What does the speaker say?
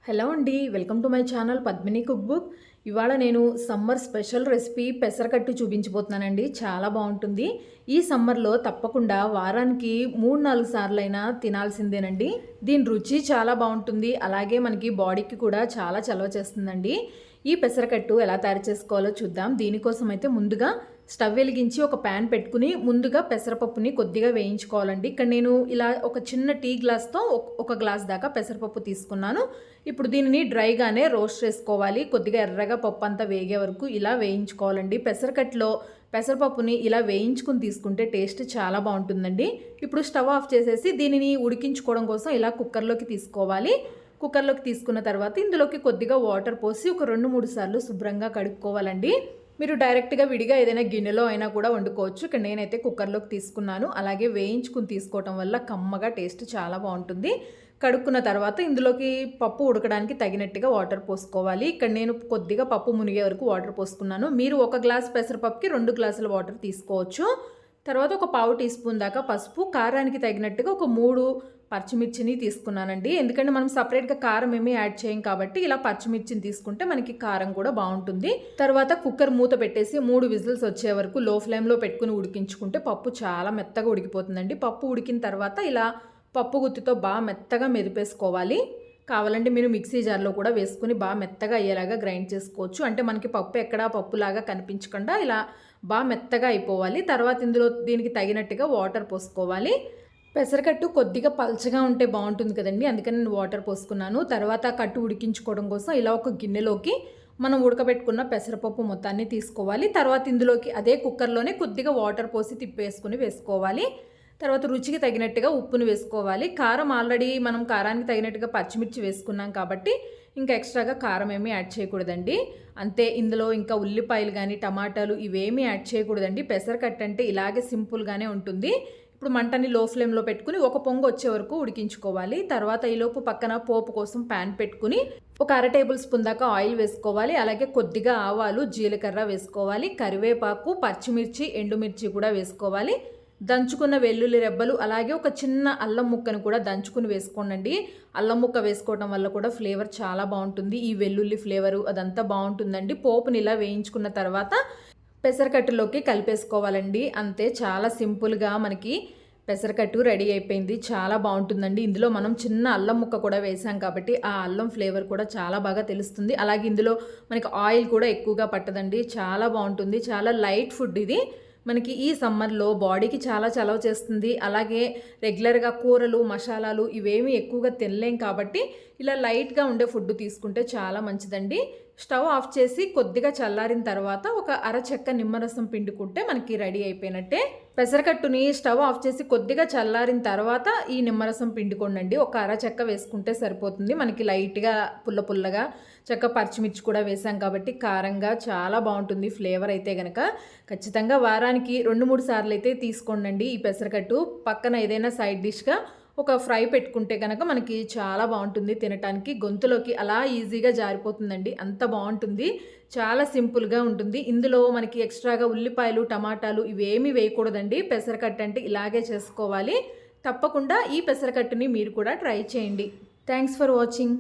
Hello అండి, welcome to my channel Padmini cook book. ఇవాళ నేను సమ్మర్ స్పెషల్ రెసిపీ పెసరకట్టు చూపించబోతున్నానండి. చాలా బాగుంటుంది. ఈ సమ్మర్లో తప్పకుండా వారానికి 3-4 సార్లైనా తినాల్సిందేనండి. దీని రుచి చాలా బాగుంటుంది. అలాగే మనకి బాడీకి కూడా చాలా చలవ చేస్తుందండి. ఈ పెసరకట్టు ఎలా తయారు చేసుకోవాలో చూద్దాం. దీనికోసం అయితే ముందుగా స్టవ్ వెలిగించి ఒక ప్యాన్ పెట్టుకుని ముందుగా పెసరపప్పుని కొద్దిగా వేయించుకోవాలండి. ఇక్కడ నేను ఇలా ఒక చిన్న టీ గ్లాస్తో ఒక గ్లాస్ దాకా పెసరపప్పు తీసుకున్నాను. ఇప్పుడు దీనిని డ్రైగానే రోస్ట్ చేసుకోవాలి. కొద్దిగా ఎర్రగా పప్పు అంతా వేగే వరకు ఇలా వేయించుకోవాలండి. పెసరకట్టులో పెసరపప్పుని ఇలా వేయించుకుని తీసుకుంటే టేస్ట్ చాలా బాగుంటుందండి. ఇప్పుడు స్టవ్ ఆఫ్ చేసేసి దీనిని ఉడికించుకోవడం కోసం ఇలా కుక్కర్లోకి తీసుకోవాలి. కుక్కర్లోకి తీసుకున్న తర్వాత ఇందులోకి కొద్దిగా వాటర్ పోసి ఒక 2-3 సార్లు శుభ్రంగా కడుక్కోవాలండి. మీరు డైరెక్ట్గా విడిగా ఏదైనా గిన్నెలో అయినా కూడా వండుకోవచ్చు. ఇక్కడ నేనైతే కుక్కర్లోకి తీసుకున్నాను. అలాగే వేయించుకుని తీసుకోవటం వల్ల కమ్మగా టేస్ట్ చాలా బాగుంటుంది. కడుక్కున్న తర్వాత ఇందులోకి పప్పు ఉడకడానికి తగినట్టుగా వాటర్ పోసుకోవాలి. ఇక్కడ నేను కొద్దిగా పప్పు మునిగే వరకు వాటర్ పోసుకున్నాను. మీరు 1 గ్లాస్ పెసరపప్పుకి 2 గ్లాసుల వాటర్ తీసుకోవచ్చు. తర్వాత ఒక పావు టీ స్పూన్ దాకా పసుపు, కారానికి తగినట్టుగా ఒక 3 పచ్చిమిర్చిని తీసుకున్నానండి. ఎందుకంటే మనం సపరేట్గా కారం ఏమీ యాడ్ చేయం కాబట్టి ఇలా పచ్చిమిర్చిని తీసుకుంటే మనకి కారం కూడా బాగుంటుంది. తర్వాత కుక్కర్ మూత పెట్టేసి 3 విజిల్స్ వచ్చే వరకు లో ఫ్లేమ్లో పెట్టుకుని ఉడికించుకుంటే పప్పు చాలా మెత్తగా ఉడికిపోతుందండి. పప్పు ఉడికిన తర్వాత ఇలా పప్పు గుత్తితో బాగా మెత్తగా మెదిపేసుకోవాలి. కావాలంటే మీరు మిక్సీ జార్లో కూడా వేసుకుని బాగా మెత్తగా అయ్యేలాగా గ్రైండ్ చేసుకోవచ్చు. అంటే మనకి పప్పు ఎక్కడా పప్పులాగా కనిపించకుండా ఇలా బాగా మెత్తగా అయిపోవాలి. తర్వాత ఇందులో దీనికి తగినట్టుగా వాటర్ పోసుకోవాలి. పెసరకట్టు కొద్దిగా పల్చగా ఉంటే బాగుంటుంది కదండి, అందుకని నేను వాటర్ పోసుకున్నాను. తర్వాత కట్టు ఉడికించుకోవడం కోసం ఇలా ఒక గిన్నెలోకి మనం ఉడకబెట్టుకున్న పెసరపప్పు మొత్తాన్ని తీసుకోవాలి. తర్వాత ఇందులోకి అదే కుక్కర్లోనే కొద్దిగా వాటర్ పోసి తిప్పేసుకుని వేసుకోవాలి. తర్వాత రుచికి తగినట్టుగా ఉప్పును వేసుకోవాలి. కారం ఆల్రెడీ మనం కారానికి తగినట్టుగా పచ్చిమిర్చి వేసుకున్నాం కాబట్టి ఇంకా ఎక్స్ట్రాగా కారం ఏమీ యాడ్ చేయకూడదండి. అంతే. ఇందులో ఇంకా ఉల్లిపాయలు కానీ టమాటాలు ఇవేమీ యాడ్ చేయకూడదండి. పెసరకట్టు అంటే ఇలాగే సింపుల్గానే ఉంటుంది. ఇప్పుడు మంటని లో ఫ్లేమ్లో పెట్టుకుని ఒక పొంగు వచ్చే వరకు ఉడికించుకోవాలి. తర్వాత ఈలోపు పక్కన పోపు కోసం ప్యాన్ పెట్టుకుని ఒక 1/2 టేబుల్ స్పూన్ దాకా ఆయిల్ వేసుకోవాలి. అలాగే కొద్దిగా ఆవాలు, జీలకర్ర వేసుకోవాలి. కరివేపాకు, పచ్చిమిర్చి, ఎండుమిర్చి కూడా వేసుకోవాలి. దంచుకున్న వెల్లుల్లి రెబ్బలు, అలాగే ఒక చిన్న అల్లం ముక్కను కూడా దంచుకుని వేసుకోండి. అల్లం ముక్క వేసుకోవడం వల్ల కూడా ఫ్లేవర్ చాలా బాగుంటుంది. ఈ వెల్లుల్లి ఫ్లేవరు అదంతా బాగుంటుందండి. పోపుని ఇలా వేయించుకున్న తర్వాత పెసరకట్టులోకి కలిపేసుకోవాలండి. అంతే, చాలా సింపుల్గా మనకి పెసరకట్టు రెడీ అయిపోయింది. చాలా బాగుంటుందండి. ఇందులో మనం చిన్న అల్లం ముక్క కూడా వేసాం కాబట్టి ఆ అల్లం ఫ్లేవర్ కూడా చాలా బాగా తెలుస్తుంది. అలాగే ఇందులో మనకి ఆయిల్ కూడా ఎక్కువగా పట్టదండి. చాలా బాగుంటుంది. చాలా లైట్ ఫుడ్ ఇది. మనకి ఈ సమ్మర్లో బాడీకి చాలా చలవ చేస్తుంది. అలాగే రెగ్యులర్గా కూరలు, మసాలాలు ఇవేమీ ఎక్కువగా తినలేం కాబట్టి ఇలా లైట్గా ఉండే ఫుడ్ తీసుకుంటే చాలా మంచిదండి. స్టవ్ ఆఫ్ చేసి కొద్దిగా చల్లారిన తర్వాత ఒక 1/2 చెక్క నిమ్మరసం పిండుకుంటే మనకి రెడీ అయిపోయినట్టే. పెసరకట్టుని స్టవ్ ఆఫ్ చేసి కొద్దిగా చల్లారిన తర్వాత ఈ నిమ్మరసం పిండుకోండి. ఒక 1/2 చెక్క వేసుకుంటే సరిపోతుంది. మనకి లైట్గా పుల్లగా చెక్క పచ్చిమిర్చి కూడా వేసాం కాబట్టి కారంగా చాలా బాగుంటుంది ఫ్లేవర్ అయితే గనక. ఖచ్చితంగా వారానికి 2-3 సార్లు అయితే తీసుకోండి ఈ పెసరకట్టు. పక్కన ఏదైనా సైడ్ డిష్గా ఒక ఫ్రై పెట్టుకుంటే కనుక మనకి చాలా బాగుంటుంది తినటానికి. గొంతులోకి అలా ఈజీగా జారిపోతుందండి, అంత బాగుంటుంది. చాలా సింపుల్గా ఉంటుంది. ఇందులో మనకి ఎక్స్ట్రాగా ఉల్లిపాయలు, టమాటాలు ఇవేమీ వేయకూడదండి. పెసరకట్టు అంటే ఇలాగే చేసుకోవాలి. తప్పకుండా ఈ పెసరకట్టుని మీరు కూడా ట్రై చేయండి. Thanks for watching.